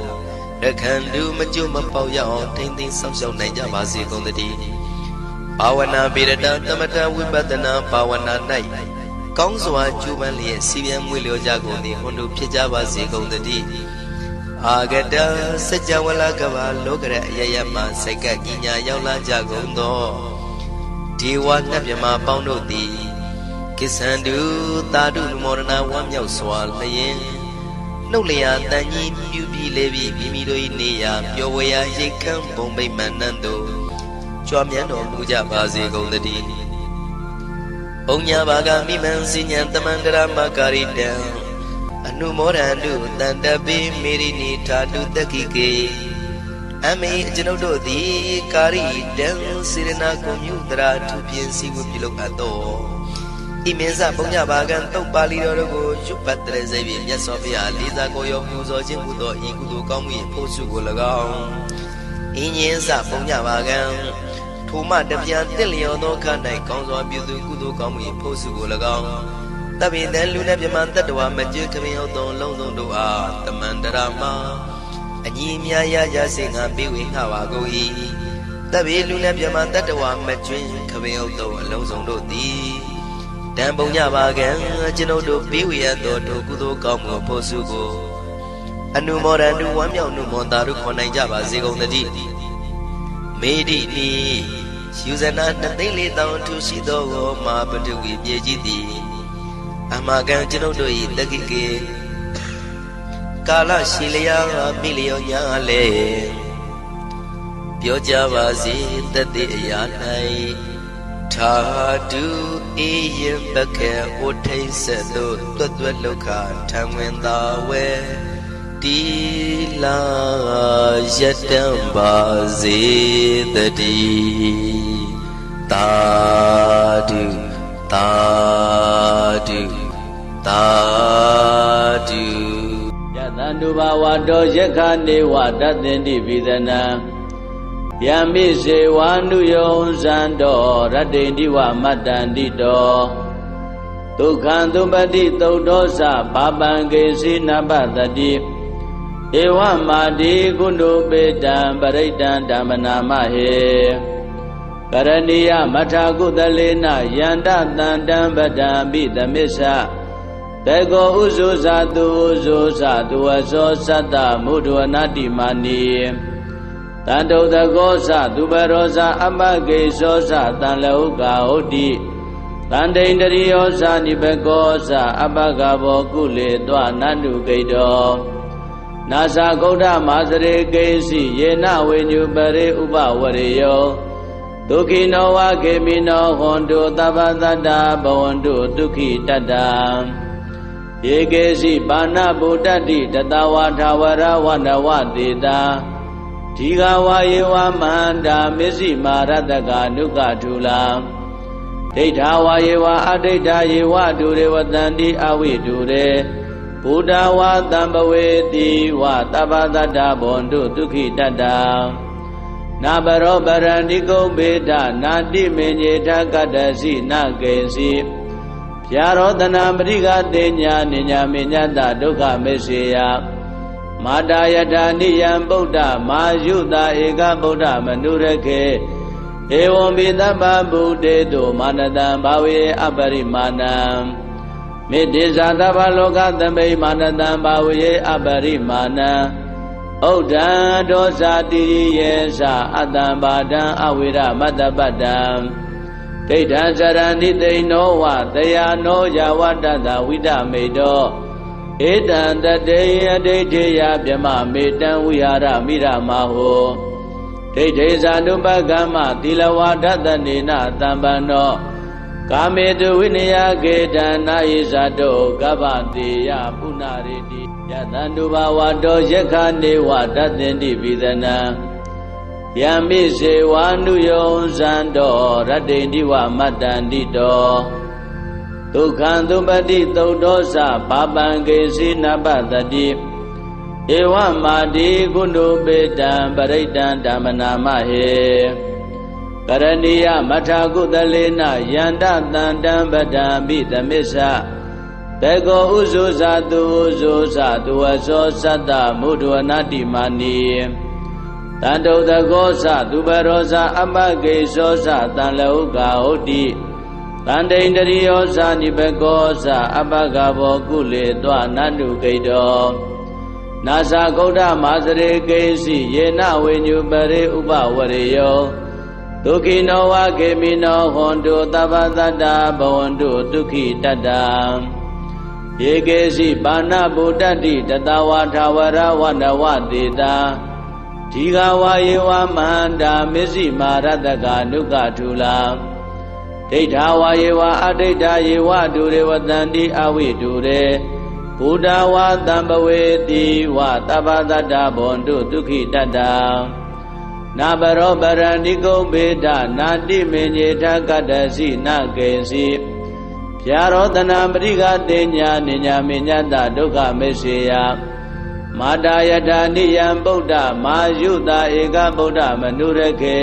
ရခန္တုမကျွမပေါရအောင်ထိမ့်သိမ်းဆောက်ရှောက်နိုင်ကြပါစေကုန်သတည်းဘာဝနာပိရတသမထဝိပဿနာဘာဝနာ၌ကောင်းစွာကျူးပန်းလျက်စီပြန်မွေလျော်ကြကုန်သည်ဟွန်တို့ဖြစ်ကြပါစေကုန်သတည်းအာဂတစัจ java လကဘာလောကရအယယမစိတ်ကညညာရောက်လာကြကုန်သောဒေဝနတ်မြမပေါင်းတို့သည်ကိသန္တုသာဓုနမောရဏဝမ်းမြောက်စွာလျင်နှုတ်လျာတန်ကြီးပြူပြီးလေပြီးမိမိတို့၏နေရာပျော်ဝေရာရိတ်ခမ်းဘုံမိတ်မှန်နှံ့သို့ကြွားမြန်းတော်မူကြပါစေကုန်သတည်းဘုံညာဘာကမိမံစဉ္ဉံတမန္တရမကာရိတံအနုမောဒန္တုတန္တပိမေရိနိထာတုတက္ခိကေအမေကျွန်ုပ်တို့သည်ကာရိတံစေရနာကုမြုတရာထုပြင်းစီကိုပြုလုပ်အပ်သောဤမင်းစဘုံညာဘာကံတုတ်ပါဠိတော်တို့ကိုရွတ်ပတ်တရစေပြီးမြတ်စွာဘုရားလေးစားကိုရောပူဇော်ခြင်းဟူသောဤကုသိုလ်ကောင်းမှု၏ဖို့စုကို၎င်းဤညင်းစဘုံညာဘာကံထိုမှတပြန်တစ်လျော်သောခန္ဓာ၌ကောင်းစွာပြုသူကုသိုလ်ကောင်းမှု၏ဖို့စုကို၎င်းတပိတံလူနဲ့ပြမတတ္တဝါမကျွခမင်းဟုတ်သောလုံးစုံတို့အားတမန္တရာမအညီအမြရရစေငါပေးဝေငှပါကုန်၏တပိလူနဲ့ပြမတတ္တဝါမကျွခမင်းဟုတ်သောအလုံးစုံတို့သည်တံပုံညပါကံကျွန်ုပ်တို့ပေးဝေရသောတို့ကုသိုလ်ကောင်းမှုဖို့စုကိုအနုမောဒန္တုဝမ်းမြောက်နုမောတာတို့ခေါ်နိုင်ကြပါစေကုန်သတည်းမေဒီနီယူဇနာ2,400,000ထူရှိသောမာပတုဝီမြေကြီးသည်အမကံကျွန်ုပ်တို့၏တက္ကိကေကာလရှိလျာမိလျောညာလေပြောကြပါစေတတိအရာ၌ထာတုအေယံပကေဩထိတ်ဆက်သို့တွတ်တွတ်လောက်ခထံဝင်သာဝဲတီလာယတံပါစေတတိသာဓုသာဓုသာဓုယတန္တုဘာဝတောယက္ခနေဝတတ္တင်တိပိသနံယမိစေဝါနုယောဇံတောရတ္တိန္တိဝမတ္တန္တိတောဒုက္ခံသုပတိသုတ်သောသဘာပံကေစီနပတတိဧဝမာတိကုဏုပေတံပရိတံဓမ္မနာမဟေကရဏီယမထာကုသလေနယန္တတန္တံပဒံပိသမစ္ဆတေကောဥဇုဇာတုဥဇုဇာတုဝသောသတ္တမုဒ္ဒဝနာတိမာနီတန္တုတကောသသူပရောဇာအပကေသောသတံလဟုကာဟုတ်တိတန္တိန္တရိယောဇာနိဘကောသအပကဘောကုလေတွနန္တုဂိတောနာသဂௌဒမာစရေကေစီယေနဝိညုပရိဥပဝရေယောဒုက္ခိနောဝခေမိနောဟွန်တုသဗ္ဗတတ္တဘဝန္တုဒုက္ခိတတ္တယေကေစီပါဏဗုဒ္ဓတိတတဝါထာဝရဝနဝတေတာဒီဃဝါယေဝမန္တာမစ္စည်းမာရတကနုကထူလာ ဒိဋ္ဌာဝါယေဝအဒိဋ္ဌာယေဝဒုရေဝတန္တိအဝိဒုရေဘုဒ္ဓဝါတံပဝေတိဝတပ္ပတတ္တဘွန်တုဒုက္ခိတတ္တနာဘရောပရဏိကုံဘေဒနာတိမေညေထကတ္တစီနကေစီဖြာရောတနာပရိကတေညာနိညာမေညတဒုက္ခမေစေယမာတာယထာနိယံဗုဒ္ဓမာယုတာဧကဗုဒ္ဓမနုရခေဧဝံပိတပ္ပဗုတေတုမာနတံဘာဝေအပရိမာဏံမေတ္တိဇာတဗ္ဗလောကသမိမာနတံဘာဝေအပရိမာဏံဩဒံဒောဇာတိယေသအတ္တံဘာဒံအဝိရမတ္တပတ္တံဒိဋ္ဌံစရဏိသိနောဝတယာနောယဝတ္တတဝိဒမေတောဧတံတတေယဒိဋ္ဌိယဗြမမေတံဝိဟာရမိရမဟောဒိဋ္ဌိဇာနုပကမ္မသီလဝါဒတနေနတံပန္နောကာမေတုဝိနယကေတနာယိဇာတောကဗ္ဗတေယပုဏ္ဏရေတိယတန္တုဘဝတောယက္ခနေဝတသင်တိပိသနံယံမိစေဝါနုယောဇံတောရတ္တိတိဝမတ္တန္တိတောဒုက္ခံသုပတိသုတ်တောသဘာပံကေစီနပတတိဧဝမာတိကုဏုပေတံပရိတံဓမ္မနာမဟေကရဏီယမထာကုသလေနယန္တတန္တံပဒံပိသမစ္ဆတေကောဥဇုဇာတုဥဇုဇာတုဝသောသတ္တမုဒ္ဒဝနာတိမာနီတန္တုတကောသသူပရောဇာအပကေသောသတံလောကဟုတ်တိတန္တိန္တရိယောဇာနိဘကောသအပကဘောကုလေတောနန္တုဂိတောနာသဂௌဒမာစရေကေစီယေနဝိညုပရေဥပဝရေယောဒုက္ခိနောဝခေမိနောဟွန်တုသဗ္ဗတတ္တဘဝန္တုဒုက္ခိတတ္တယေကေစီပါဏဗုဒ္ဓတိတတဝါထာဝရဝန္တဝတေတာဒီဃဝါယေဝမန္တာမစ္စည်းမာရတကနုကထုလာဒိဋ္ဌာဝါယေဝအဒိဋ္ဌာယေဝဒုရေဝတန္တိအဝိဒုရေဘုဒ္ဓဝါတံပဝေတိဝတပ္ပတတ္တဘွန်တုဒုက္ခိတတ္တနာဘရောပရဏိကုံဘေဒနာတိမေညေထကတ္တစီနကေစီဖြာရောတနာပရိကတေညာနိညာမေညတဒုက္ခမေစေယမာတာယထာနိယံဗုဒ္ဓမာယုတာဧကဗုဒ္ဓမနုရခေ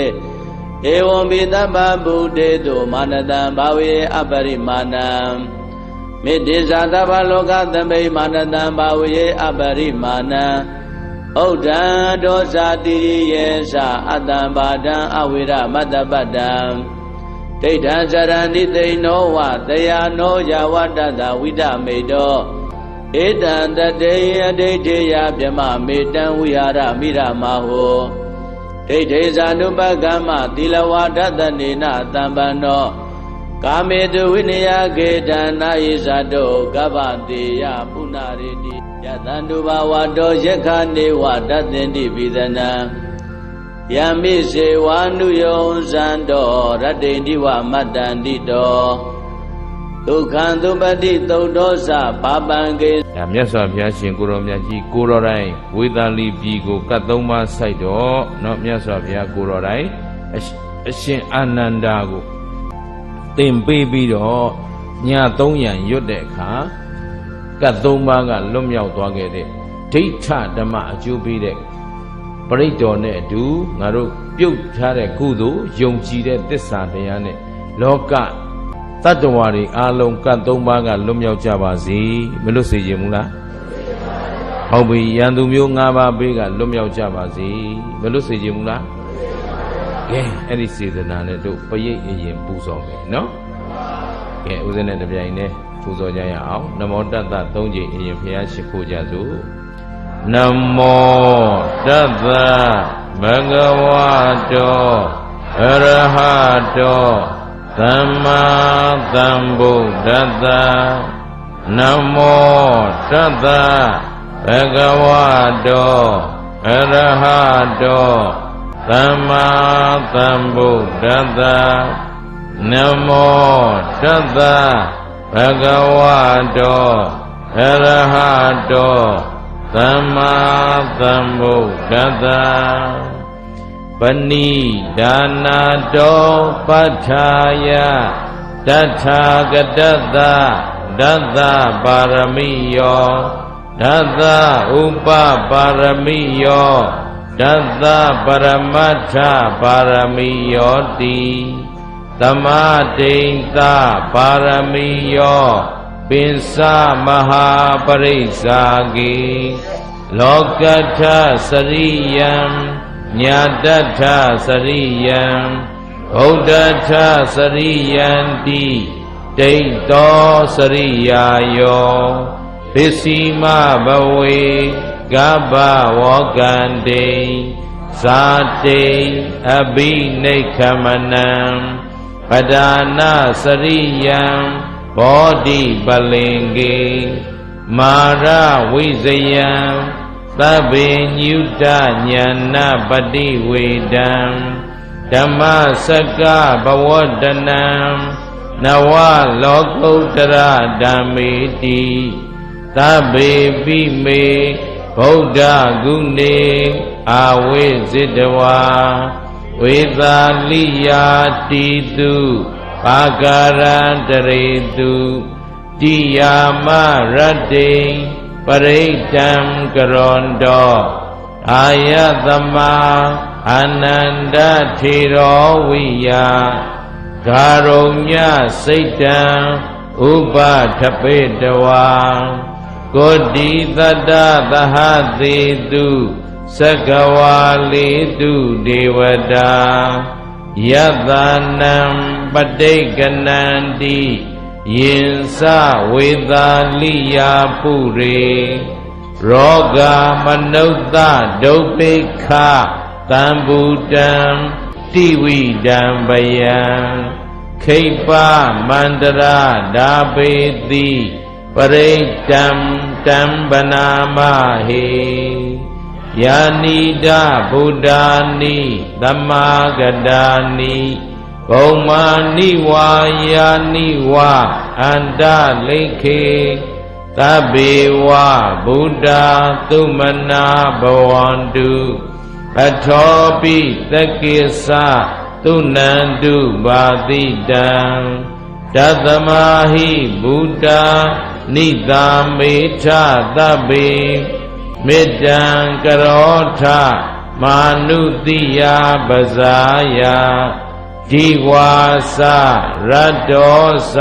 ဧဝံပိတပ္ပဗုတေတုမာနတံဘာဝေအပရိမာဏံမေတ္တိဇာတဗ္ဗလောကသမိမာနတံဘာဝေအပရိမာဏံဩဒံဒောဇာတိယေသအတ္တံဘာဒံအဝိရမတ္တပတ္တံဒိဋ္ဌံစရဏိသိနောဝတယာနောယဝတ္တတဝိဒမေတောဧတံတတေယဒိဋ္ဌိယဗြမမေတံဝိဟာရမိရမဟောဒိဋ္ဌိဇာနုပကမ္မသီလဝါဒတနေနတံပန္နောကာမေတုဝိနယကေတနာယိဇာတောကဗ္ဗတေယပုဏ္ဏရေတိယတန္တုဘဝတောယက္ခနေဝတသင်တိပိသနံယံမိစေဝါနုယောဇံတောရတ္တိတိဝမတ္တန္တိတောဒုက္ခံသုပတိသုတ်တောသဘာပံကေဒါမြတ်စွာဘုရားရှင်ကိုရောမြတ်ကြီးကိုရောတိုင်းဝေသာလီပြည်ကိုကတ်သုံးပါးစိုက်တော့เนาะမြတ်စွာဘုရားကိုရောတိုင်းအရှင်အာနန္ဒာကိုသင်ပေးပြီးတော့ည300ရွတ်တဲ့အခါကတ်သုံးပါးကလွတ်မြောက်သွားခဲ့တဲ့ဒိဋ္ဌဓမ္မအကျိုးပေးတဲ့ပရိတ်တော်နဲ့အတူငါတို့ပြုတ်ထားတဲ့ကုသိုလ်ယုံကြည်တဲ့သစ္စာတရားနဲ့လောကတတ္တဝါတွေအားလုံးကတ်သုံးပါးကလွတ်မြောက်ကြပါစေမလွတ်စေခြင်းမူလားဟုတ်ပြီယံသူမျိုး၅ပါးဘေးကလွတ်မြောက်ကြပါစေမလွတ်စေခြင်းမူလားကဲအဲ့ဒီစေတနာနဲ့တို့ပရိတ်အရင်ပူဇော်မယ်နော်ကဲဦးဇင်းနဲ့တပြိုင်တည်းပူဇော်ကြရအောင်နမောတတ္တ၃ကြိမ်အရင်ဘုရားရှိခိုးကြစို့နမောတတ္တဘဂဝတောအရဟတောသမ္မာသမ္ဗုဒ္ဓတ္တနမောတတ္တဘဂဝတောအရဟတောသမ္မာသမ္ဗုဒ္ဓတ္တနမောတတ္တဘဂဝတောအရဟတောသမ္မာသမ္ဗုဒ္ဓတ္တပဏိဒါနာတောပဋ္ဌာယ တထာဂတတဒတ္တပါရမိယောဒတ္တဥပပါရမိယောဒတ္တပရမတ္ထပါရမိယောတိသမတိန်သပါရမိယောပိသမဟာပရိစ္ဆာကေလောကထစရိယံညာတထစရိယံဗုဒ္ဓထစရိယန္တိဒိဋ္ဌောစရိယာယောပစ္စည်းမဘဝေကဗ္ဗဝောကန္တိဇာတိအဘိနိက္ခမနံပဒါနာစရိယံဘောဓိပလင်္ကေမာရဝိဇယံသဗ္ဗညုတညာနာပတိဝေဒံဓမ္မစကဘဝတနံနဝလောကုတ္တရဓမ္မေတိသဗ္ဗေပိမေဗုဒ္ဓဂုဏေအာဝိဇိတဝါဝေသာလိယာတိတုပါကာရံတရေတုတိယာမရတ္တိပရိတံကရွန်တောအာယသမအာနန္ဒထေရောဝိယဂါရုံညစိတ်တံဥပထပေတဝါကိုတိတတ္တသဟသေတုသက္ကဝါလေတုဒေဝတာယတနံပဋိက္ခဏန္တိယင်စဝေသာလိယာပုရေရောဂမနုဿဒုပိခသံဘူတံတိဝိဒံဗယံခိပ္ပမန္တရာဓာပေတိပရိတံတံဗနာမဟေယာနိဒဗုဒ္ဓာနိသမ္မာဂတာနိဘုံမာနိဝါယာနိဝအန္တလိခေသဗ္ဗေဝဗုဒ္ဓသုမနာဘဝန္တုအထောပိသကိစ္စသုနန္တုဘာတိတံတသမာဟိဗုဒ္ဓနိသာမေထသဗ္ဗေမေတ္တံကရောထမာနုတိယပဇာယဒီဝါစရတ္တောစ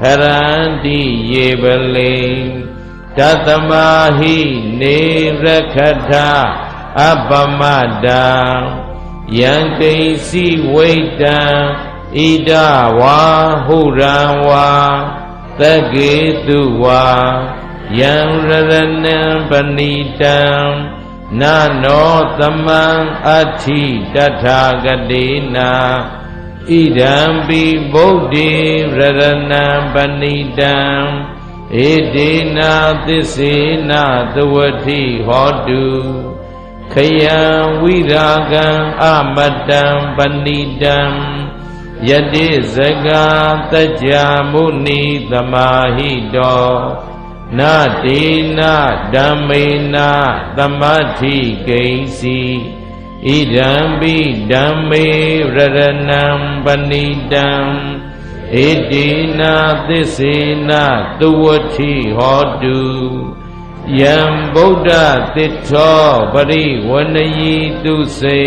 ဟရန္တိယေပလေတသမာဟိနေရခထအပမတံယံကိစီဝိတံဣဒဝါဟုရံဝါသကေတုဝါယံရရဏံပဏိတံနာနောသမံအဋ္ဌိတထာဂတိနာဣဒံပိဗုဒ္ဓေရရဏံပဏိတံဧတေနာသစ္စေနာသဝတိဟောတုခယံဝိရာဂံအမတံပဏိတံယတိဇဂာတัจจာမုနိသမာဟိတောနာတေနာဓမ္မေနာသမတ္ထိကိဉ္စီဣဒံပိဓမ္မေရရဏံပဏိတံဧတေနာသစ္စေနာသဝတိဟောတုယံဗုဒ္ဓသစ္ထောပရိဝဏယီတုစေ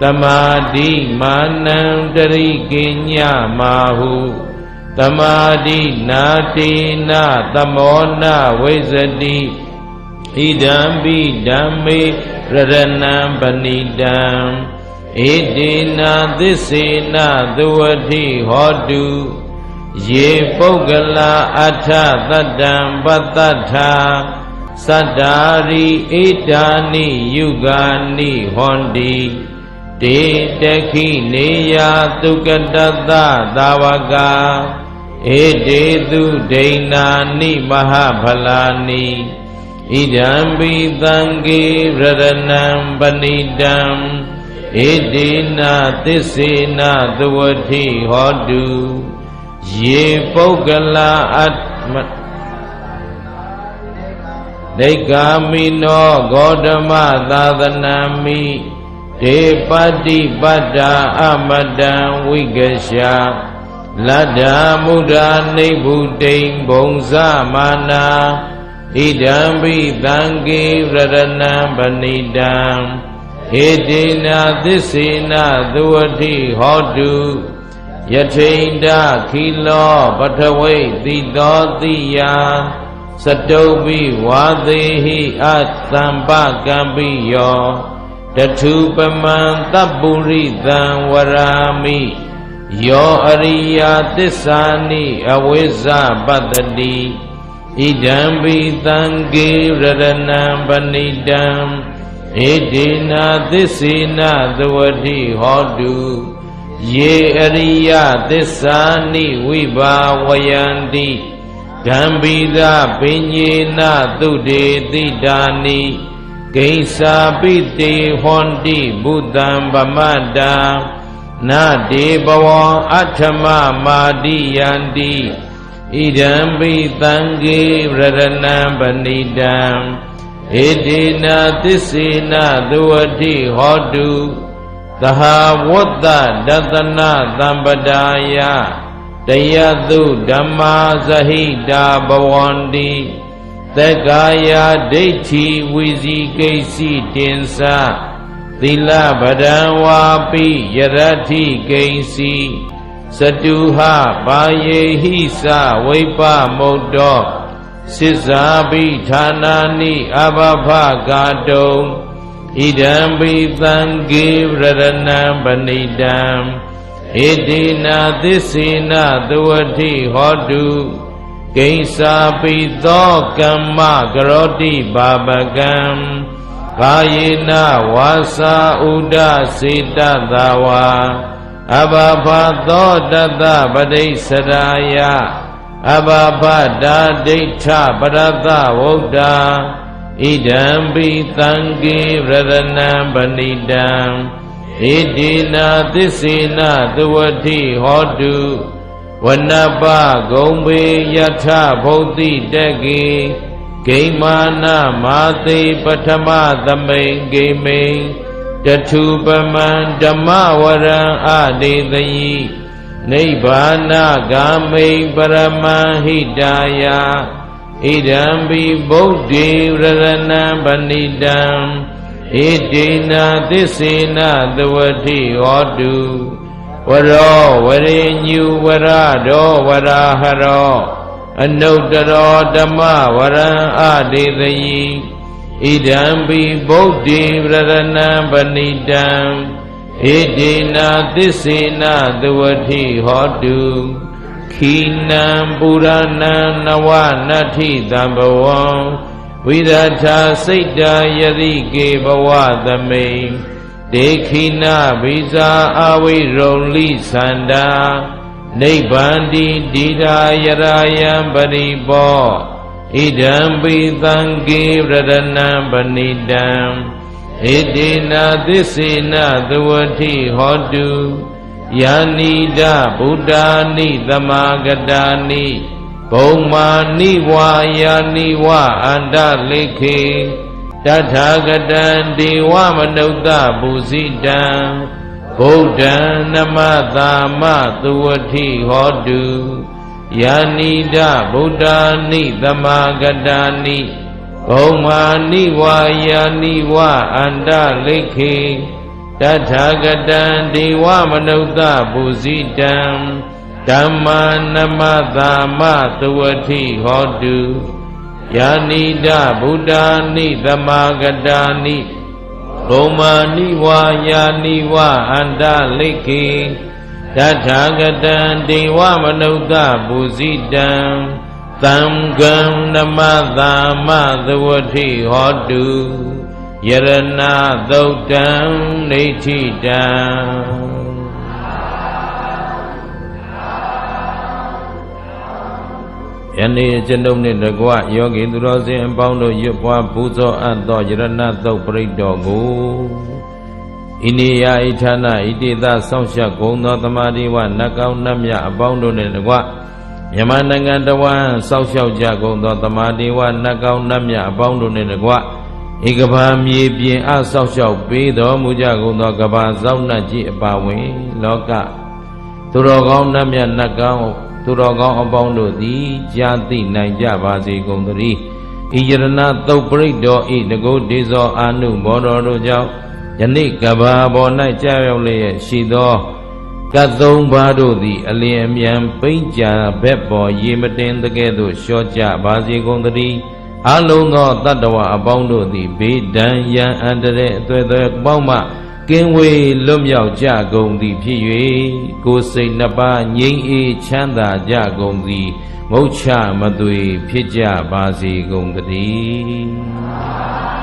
သမာဓိမာနံတရိကိညမာဟုသမာဓိနာတေနာသမောနာဝိဇ္ဇတိဣဒံပိဓမ္မေရရဏံပဏိတံဧတေနာသစ္စေနာသဝတိဟောတုယေပုဂ္ဂလာအထသတ္တံပတ္တထာသတ္တာရိဧတာနိယုဂာနိဟောန္တိတေတခိနေယသုကတတသာဝကာဧတေသူဒိဏာနိမဟာဖလာနိဣဒံပိသံဃေရရဏံပဏိတံဧတေနာသစ္စေနာသဝတိဟောတုယေပုဂ္ဂလာအတ္မဒိက္ခာမိနောဂေါတမသာသနာမိဒေပတိပတ္တာအမတံဝိကရှာ လတ္တမုဒ္ဒနိဗ္ဗုတိံဘုံဇမာနာဣဒံပိသံဃေရတနံပဏိတံဟေတိနာသစ္စေနသဝတိဟောတုယထိန္ဒခိလောပထဝိတိတောတိယစတုပိဝါသေဟိအသံပကံပိယောတထုပမံတပ္ပုရိသံဝရာမိယောအရိယသစ္စာနိအဝိဇ္ဇပတ္တိဣဒံပိသံဃေရတနံပဏိတံဣတိနာသစ္စေနသဝတိဟောတုယေအရိယသစ္စာနိဝိဘာဝယန္တိဓမ္ပိသပညေနသုတေတိတာနိဂိစ္ဆာပိတေဟောန္တိဘုဒ္ဓံဗမတ္တာနာတေဘဝံအထမမာတိယန္တိဣဒံပိသံဃေရတနံပဏိတံဣတိနာသစ္စေနသဝတိဟောတုသဟာဝတ္တဒသနသံပဒါယတယသုဓမ္မာဇဟိတာဘဝန္တိသက္ကာယဒိဋ္ဌိဝိဇိကိစီတင်္စသီလပဒံဝါပိယရတ္ထိကိစီစတုဟပါယေဟိစဝိပမုတ်တောစိဇာပိဌာနာနိအဘဘကာတုံဣဒံပိသံဃေရတနံပဏိတံဣတိနာသစ္စေနသဝတိဟောတုဂိစ္ဆာပိသောကမ္မကရောတိဘာပကံကာယေနဝါစာဥဒ္ဒစေတသဝါအဘဘသောတတပတိစရာယအဘဘတာဒိဋ္ဌပရတဝုဒ္ဓဣဒံပိသံဃေရတနံပဏိတံဣတိနာသစ္စေနသဝတိဟောတုဝနပဂုံဘေယထဘုဒ္ဓိတကေဂိမာနမာသေပထမသမိန်ဂိမိန်တထုပမံဓမ္မဝရံအဒေသယိနိဗ္ဗာနဂာမိန်ပရမံဟိတာယဣဒံပိဗုဒ္ဓေရတနံပဏိတံဣတိနာသစ္စေနသဝတိဟောတုဝရောဝရေညုဝရတောဝရာဟရောအနုတ္တရောဓမ္မဝရံအဒေသယိဣဒံပိဗုဒ္ဓေရတနံပဏိတံဣတိနာသစ္စေနသဝတိဟောတုခိနံပုရဏံနဝနတ္ထိတံဘဝံဝိရထာစိတ်တာယတိကေဘဝသမိန်ဒေခိနဘိဇာအဝိရုံလိသန္တာနိဗ္ဗန္တိဒီရာယရာယံပရိပောဣဒံပိသံဃေရတနံပဏိတံဣတိနာသစ္စေနသဝတိဟောတုယာနိဒဗုဒ္ဓာနိသမာဂတာနိဘုံမာနိဝါယာနိဝအန္တလိခေတထာဂတံဒေဝမနုဿပုစိတံဗုဒ္ဓံနမသာမသဝတိဟောတုယာနိဒဗုဒ္ဓာနိသမာဂတာနိဘုံမာနိဝါယာနိဝအန္တလိခေတထာဂတံဒေဝမနုဿပုစိတံဓမ္မာနမသာမသဝတိဟောတုယာနိဒဗုဒ္ဓာနိသမာဂတာနိဘုံမာနိဝါယာနိဝအန္တလိခေတထာဂတံဒေဝမနုဿပုစိတံသံဃံနမသာမသဝတိဟောတုယရဏသုတ်တံဒိဋ္ဌိတံယနေ့ကျွန်ုပ်နှင့်တကွယောဂီသူတော်စင်အပေါင်းတို့ရွတ်ပွားပူဇော်အပ်သောယရဏသုတ်ပရိတ်တော်ကိုဣနိယဣဌာနဣတိသဆောင်းရှက်ကုန်သောသမာဓိဝနတ်ကောင်းနတ်မြတ်အပေါင်းတို့နှင့်တကွမြန်မာနိုင်ငံတော်ဝန်ဆောက်ရှောက်ကြကုန်သောသမာဓိဝနတ်ကောင်းနတ်မြတ်အပေါင်းတို့နှင့်တကွဧကဘာမြေပြင်အဆောက်ရှောက်ပေးတော်မူကြကုန်သောကဘာဇောက်နတ်ကြီးအပါဝင်လောကသ သူတော်ကောင်းနတ်မြတ်နတ်ကောင်းသူတော်ကောင်းအပေါင်းတို့သည်ကြားသိနိုင်ကြပါစေကုန်သတည်းဤယရဏသုတ်ပရိဒောဤတကုဒေဇောအာနုဘောတော်တို့ကြောင့်ယနေ့ကဘာပေါ်၌ကြာရောက်လျက်ရှိသောကတ်သုံးပါးတို့သည်အလျင်အမြန်ပိဋ္ဌာဘက်ပေါ်ရေမတင်တကဲ့သို့လျှော့ကြပါစေကုန်သတည်းအလုံးသောတတ္တဝအပေါင်းတို့သည်ဘေးဒဏ်ရန်အန္တရာယ်အသွဲသွဲပေါင်းမှကင်းဝေးလွတ်မြောက်ကြကုန်သည်ဖြစ်၍ကိုယ်စိတ်နှစ်ပါးငြိမ်းအေးချမ်းသာကြကုန်သည်မုတ်ချမသွေဖြစ်ကြပါစေကုန်သတည်း